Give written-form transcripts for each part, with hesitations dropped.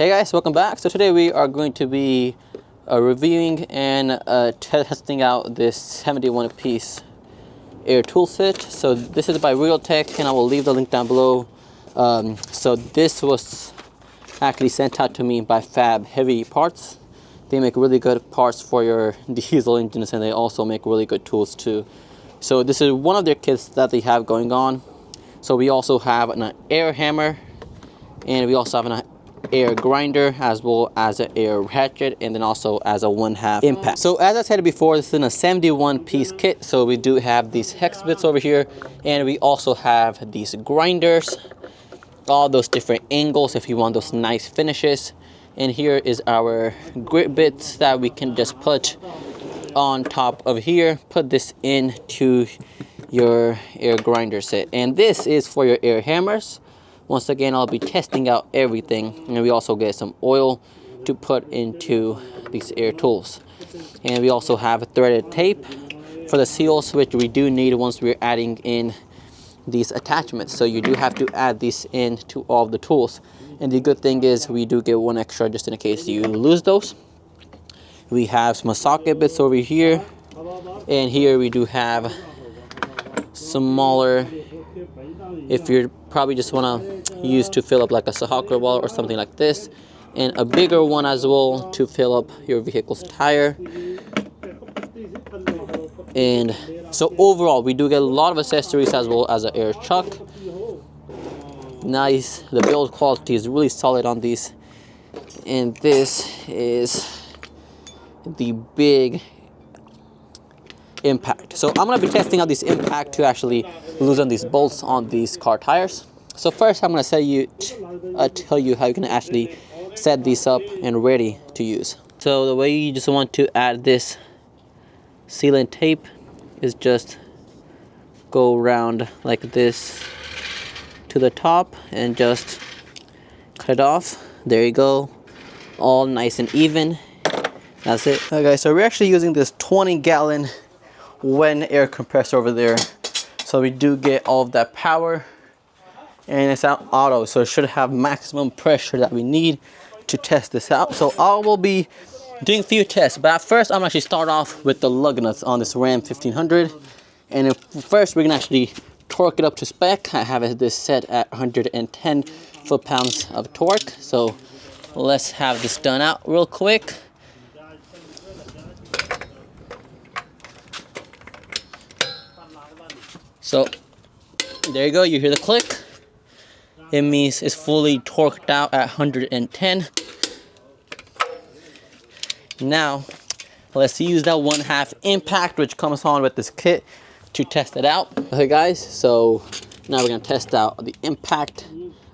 Hey guys, welcome back. So today we are going to be reviewing and testing out this 71 piece air tool set. So this is by Realtek and I will leave the link down below. So this was actually sent out to me by Fab Heavy Parts. They make really good parts for your diesel engines and they also make really good tools too. So this is one of their kits that they have going on. So we also have an air hammer and we also have an air grinder as well as an air ratchet and then also as a 1/2 impact. So as I said before, this is a 71 piece kit. So we do have these hex bits over here and we also have these grinders, all those different angles if you want those nice finishes. And here is our grit bits that we can just put on top of here. Put this into your air grinder set, and this is for your air hammers. Once again, I'll be testing out everything, and we also get some oil to put into these air tools. And we also have threaded tape for the seals, which we do need once we're adding in these attachments. So you do have to add these in to all of the tools. And the good thing is we do get one extra just in case you lose those. We have some socket bits over here, and here we do have smaller, if you probably just want to use to fill up like a soccer ball or something like this, and a bigger one as well to fill up your vehicle's tire. And so overall we do get a lot of accessories as well as an air chuck. Nice, the build quality is really solid on these. And this is the big impact. So I'm going to be testing out this impact to actually loosen these bolts on these car tires. So first I'm going to tell you how you can actually set these up and ready to use. So the way you just want to add this sealant tape is just go around like this to the top and just cut it off. There you go, all nice and even. That's it. Okay, so we're actually using this 20-gallon Wen air compressor over there. So we do get all of that power, and it's out auto, so it should have maximum pressure that we need to test this out. So I will be doing a few tests, but at first I'm actually start off with the lug nuts on this Ram 1500. And first we're gonna actually torque it up to spec. I have this set at 110 foot-pounds of torque. So let's have this done out real quick. So there you go, you hear the click. It means it's fully torqued out at 110. Now let's use that 1/2 impact which comes on with this kit to test it out. Okay guys, so now we're gonna test out the impact.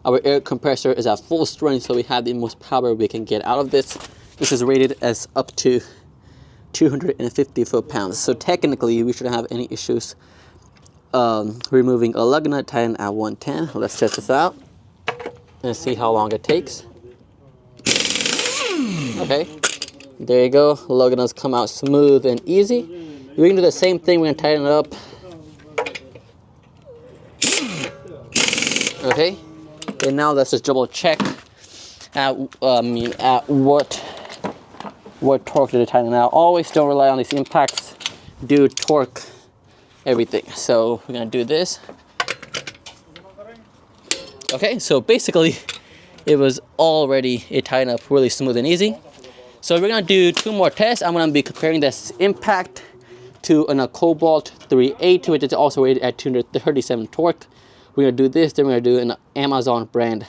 Our air compressor is at full strength, so we have the most power we can get out of this. This is rated as up to 250 foot-pounds. So technically we shouldn't have any issues removing a lug nut tighten at 110. Let's test this out and see how long it takes. Okay, there you go. Lug nuts come out smooth and easy. We're gonna do the same thing. We're gonna tighten it up. Okay, and now let's just double check at what torque did it tighten out. Always don't rely on these impacts. Do torque everything. So we're gonna do this. Okay, so basically it tightened up really smooth and easy. So we're gonna do 2 more tests. I'm gonna be comparing this impact to a Cobalt 382, which is also rated at 237 torque. We're gonna do this, then we're gonna do an Amazon brand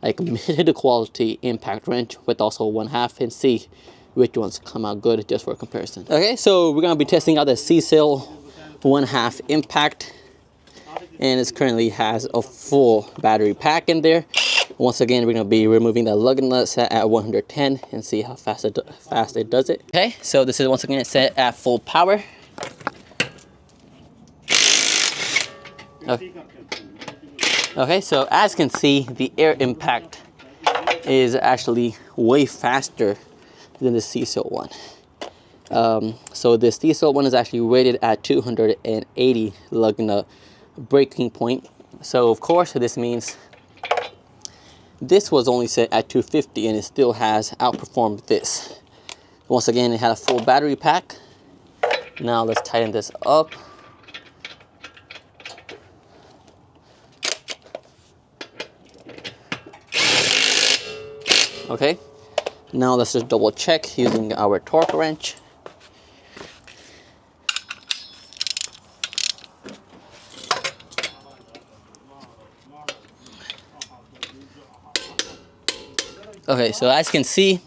like mid quality impact wrench with also 1/2 and see which ones come out good just for comparison. Okay, so we're gonna be testing out the C-Seal 1/2 impact, and it currently has a full battery pack in there. Once again, we're gonna be removing the lug nut set at 110 and see how fast it does it. Okay, so this is once again set at full power. Okay, so as you can see, the air impact is actually way faster than the C-Seal one. So this C-Seal one is actually rated at 280 lug nut breaking point. So of course this means This was only set at 250 and it still has outperformed this. Once again, it had a full battery pack. Now let's tighten this up. Okay, now let's just double check using our torque wrench. Okay, so as you can see,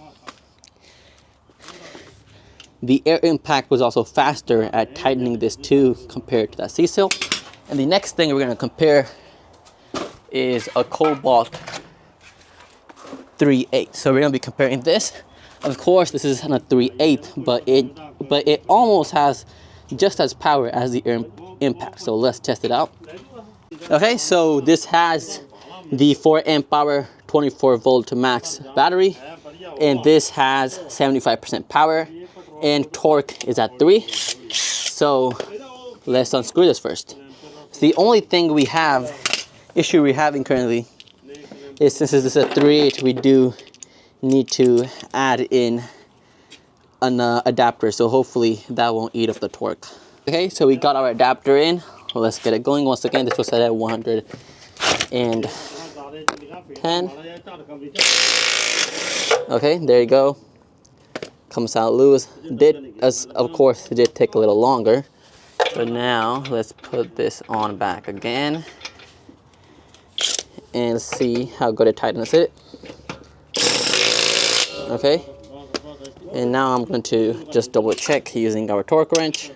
the air impact was also faster at tightening this too compared to that C-seal. And the next thing we're going to compare is a Cobalt 3.8. So we're going to be comparing this. Of course, this is a 3.8, but it almost has just as power as the air impact. So let's test it out. Okay, so this has the 4 amp hour 24 volt to max battery, and this has 75% power, and torque is at 3. So let's unscrew this first. So the only thing issue we're having currently is, since this is a 3.8, we do need to add in an adapter, so hopefully that won't eat up the torque. Okay, so we got our adapter in. Let's get it going. Once again, this was set at 110. Okay, there you go. Comes out loose. Of course, it did take a little longer. So now let's put this on back again and see how good it tightens it. Okay, and now I'm going to just double check using our torque wrench.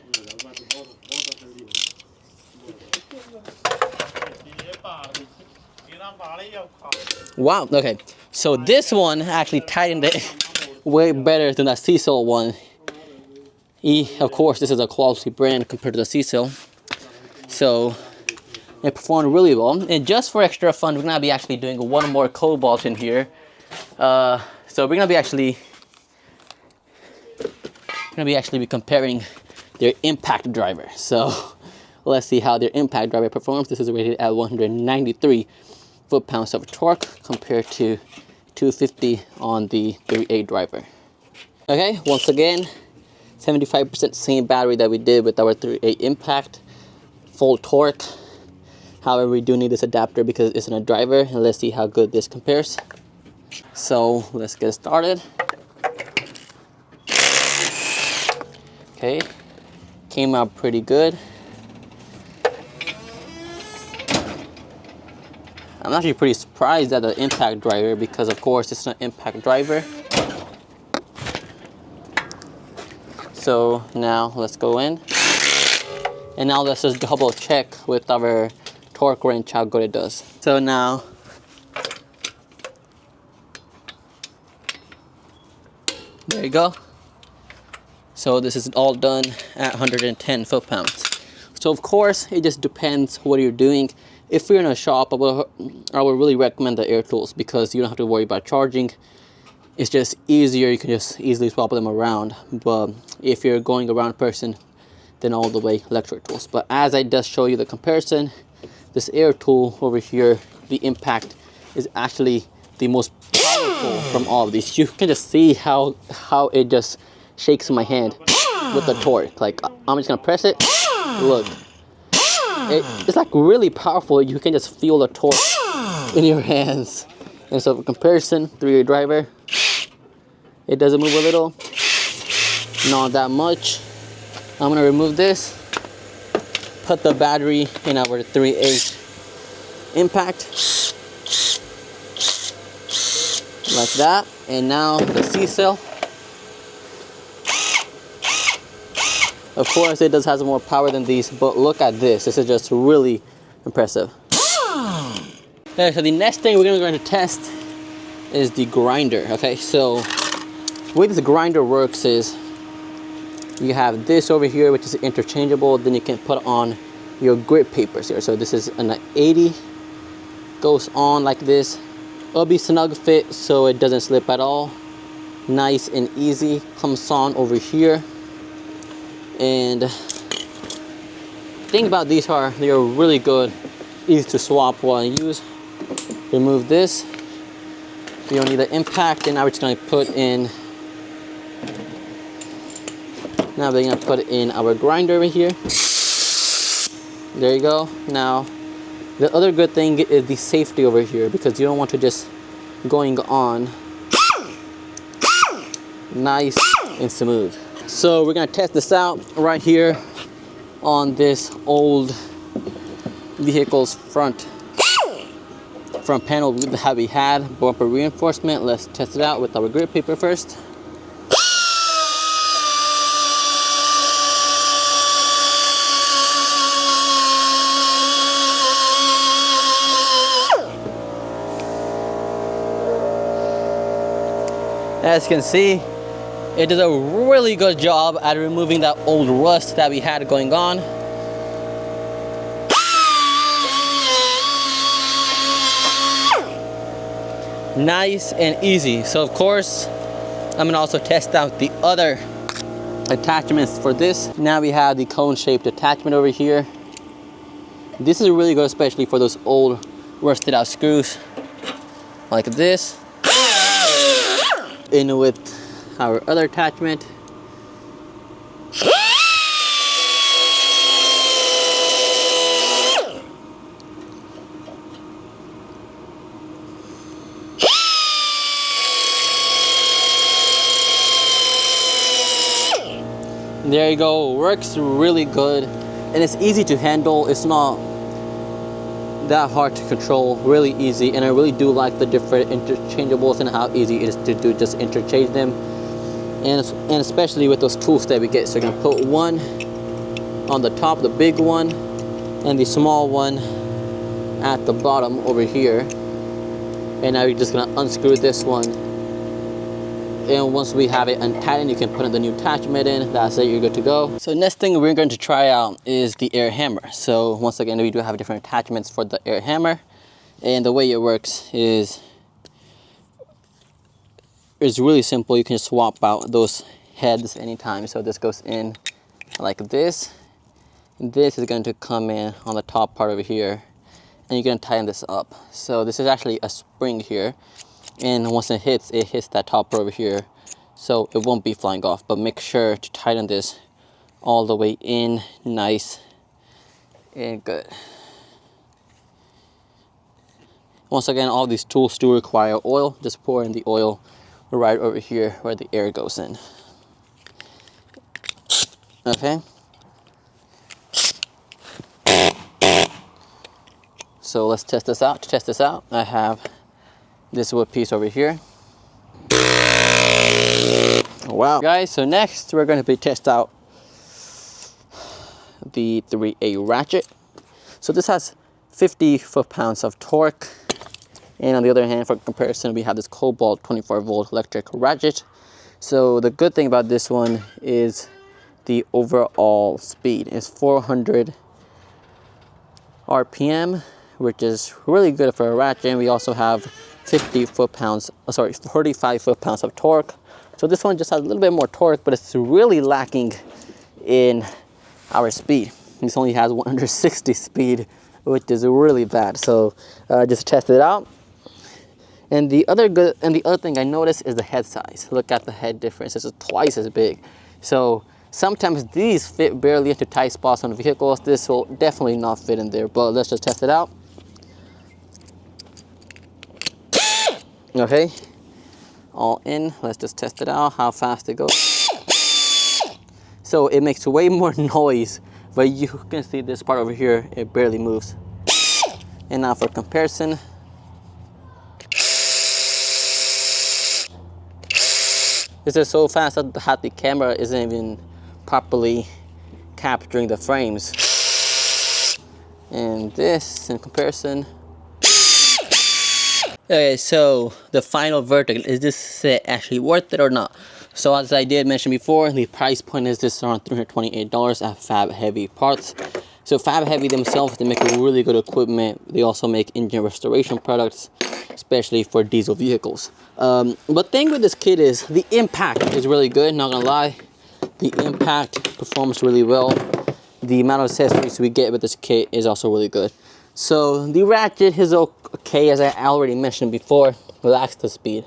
Wow, okay, so this one actually tightened it way better than that C-seal one. Of course, this is a quality brand compared to the C-seal, so it performed really well. And just for extra fun, we're gonna be actually doing one more Cobalt in here. So we're gonna be actually comparing their impact driver. So let's see how their impact driver performs. This is rated at 193 foot-pounds of torque compared to 250 on the 3.8 driver. Okay, once again, 75% same battery that we did with our 3.8 impact, full torque. However, we do need this adapter because it's in a driver, and let's see how good this compares. So let's get started. Okay, came out pretty good. I'm actually pretty surprised at the impact driver because, of course, it's an impact driver. So now let's go in. And now let's just double check with our torque wrench how good it does. So now, there you go. So this is all done at 110 foot-pounds. So of course, it just depends what you're doing. If you're in a shop, I would really recommend the air tools because you don't have to worry about charging. It's just easier, you can just easily swap them around. But if you're going around person, then all the way electric tools. But as I just show you the comparison, this air tool over here, the impact is actually the most powerful from all of these. You can just see how it just shakes in my hand with the torque. Like, I'm just gonna press it, look. It's like really powerful. You can just feel the torque in your hands. And so for comparison, 3.8 driver, it doesn't move a little, not that much. I'm gonna remove this, put the battery in our 3.8 impact, like that. And now the C-seal. Of course, it does have more power than these, but look at this. This is just really impressive. Okay, so the next thing we're going to test is the grinder. Okay, so the way this grinder works is you have this over here, which is interchangeable. Then you can put on your grit papers here. So this is an 80, goes on like this. It'll be snug fit, so it doesn't slip at all. Nice and easy. Comes on over here. And the thing about these are they're really good, easy to swap while I use. Remove this, We don't need the impact, and now we're just gonna put in. Now we're gonna put in our grinder over here. There you go. Now, the other good thing is the safety over here, because you don't want to just going on nice and smooth. So we're gonna test this out right here on this old vehicle's front panel that we had, bumper reinforcement. Let's test it out with our grit paper first. As you can see, it does a really good job at removing that old rust that we had going on. Nice and easy. So of course, I'm gonna also test out the other attachments for this. Now we have the cone-shaped attachment over here. This is really good, especially for those old rusted out screws like this. In with our other attachment. There you go. Works really good, and it's easy to handle. It's not that hard to control, really easy, and I really do like the different interchangeables and how easy it is to do, just interchange them, and especially with those tools that we get. So you're gonna put one on the top, the big one, and the small one at the bottom over here, and now you're just gonna unscrew this one, and once we have it untightened, you can put in the new attachment in. That's it, you're good to go. So next thing we're going to try out is the air hammer. So once again, we do have different attachments for the air hammer, and the way it works is really simple. You can just swap out those heads anytime. So this goes in like this, and this is going to come in on the top part over here, and you're going to tighten this up. So this is actually a spring here, and once it hits that top part over here, so it won't be flying off. But make sure to tighten this all the way in, nice and good. Once again, all these tools do require oil. Just pour in the oil right over here where the air goes in. Okay. So let's test this out. To test this out, I have this wood piece over here. Wow. Guys, so next we're going to be test out the 3A ratchet. So this has 50 foot-pounds of torque. And on the other hand, for comparison, we have this Cobalt 24-volt electric ratchet. So the good thing about this one is the overall speed is 400 RPM, which is really good for a ratchet. And we also have 35 foot-pounds of torque. So this one just has a little bit more torque, but it's really lacking in our speed. This only has 160 speed, which is really bad. So just test it out. And the other thing I noticed is the head size. Look at the head difference. It's twice as big. So sometimes these fit barely into tight spots on vehicles. This will definitely not fit in there, but let's just test it out. Okay, all in. Let's just test it out, how fast it goes. So it makes way more noise, but you can see this part over here, it barely moves. And now for comparison, this is so fast that the camera isn't even properly capturing the frames. And this, in comparison. Okay, so the final verdict, is this set actually worth it or not? So as I did mention before, the price point is this around $328 at Fab Heavy Parts. So Fab Heavy themselves, they make really good equipment. They also make engine restoration products, especially for diesel vehicles. But thing with this kit is the impact is really good, not gonna lie. The impact performs really well. The amount of accessories we get with this kit is also really good. So the ratchet is okay, as I already mentioned before. lacks the speed.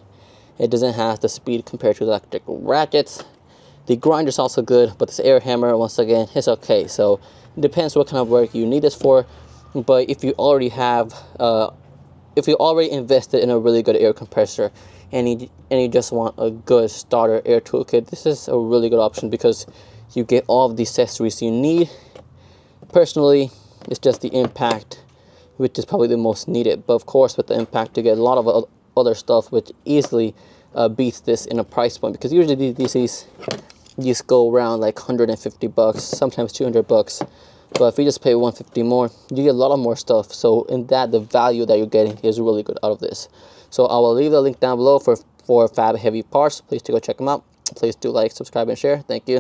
It doesn't have the speed compared to electric ratchets. The grinder's also good, but this air hammer, once again, is okay. So it depends what kind of work you need this for. But if you already have, if you already invested in a really good air compressor, and you just want a good starter air toolkit, this is a really good option because you get all of the accessories you need. Personally, it's just the impact, which is probably the most needed. But of course, with the impact, you get a lot of other stuff which easily beats this in a price point, because usually these go around like 150 bucks, sometimes 200 bucks. But if you just pay 150 more, you get a lot of more stuff. So in that, the value that you're getting is really good out of this. So I will leave the link down below for Fab Heavy Parts. Please do go check them out. Please do like, subscribe, and share. Thank you.